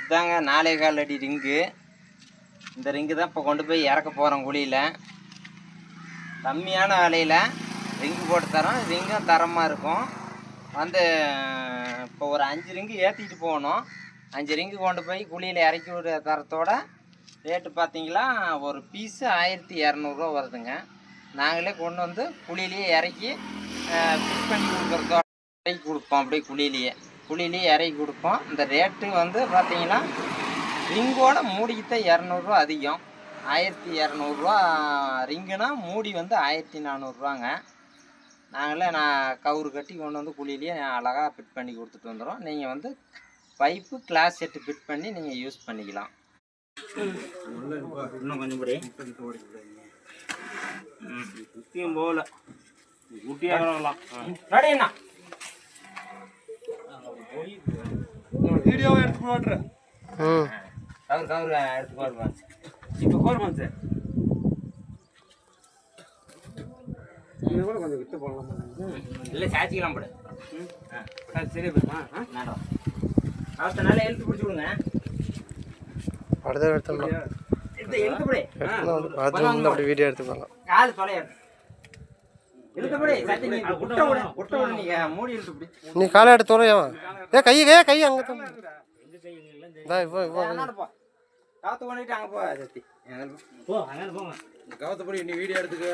இதுதாங்க 4.25 அடி ரிங்கு. இந்த ரிங்கு தான் இப்போ கொண்டு போய் இறக்க போகிறோம் குழியில். கம்மியான விலையில் ரிங்கு போட்டு தரோம். ரிங்கும் தரமாக இருக்கும். வந்து இப்போ ஒரு 5 ரிங்கு ஏற்றிட்டு போகணும். 5 ரிங்கு கொண்டு போய் குழியில் இறக்கி விட தரத்தோட ரேட்டு பார்த்தீங்களா ஒரு பீஸு 1200 வருதுங்க. நாங்களே கொண்டு வந்து குழியிலேயே இறக்கி ஃபிக்ஸ் பண்ணி கொடுக்குறதோட இறக்கி கொடுப்போம். அப்படியே குழியிலேயே இறக்கி கொடுப்போம். இந்த ரேட்டு வந்து பார்த்தீங்கன்னா ரிங்கோட மூடிக்கு தான் 200 அதிகம். 1200 ரிங்குனா மூடி வந்து 1400. நாங்களே கவுரு கட்டி கொண்டு வந்து குழியிலேயே அழகாக ஃபிட் பண்ணி கொடுத்துட்டு வந்துடும். நீங்கள் வந்து பைப்பு கிளாஸ் செட்டு ஃபிட் பண்ணி நீங்கள் யூஸ் பண்ணிக்கலாம். இன்னும் கொஞ்சம் படி சுற்றியும் போகல குட்டியாக ரெடிண்ணா வீடியோவை எடுத்து போட்டுறேன். கவுரு எடுத்து போடுவேன். இப்போ கோருமான் சார் இது கூட கொஞ்சம் விட்டு போடலாம். இல்லை சாச்சிக்கலாம் போடு. சரி போமா மேடம் அவத்த நல்லா எழுத்து பிடிச்சி விடுங்க. அடுத்த எடுத்துக்கலாம். எழுத்து போடு. அப்படி வீடியோ எடுத்துக்கலாம். கால் தொலைய எழுத்து போடு. சத்தி நீ குட்ட விடு நீங்க மூடி எழுத்து பிடி. நீ காலை எடுத்து தொலையா? கை அங்கே தான். காத்து பண்ணிட்டு அங்கே போ சத்தி. போ அங்கே போங்க. கவத்தப்படி நீ வீடியோ எடுத்துக்க.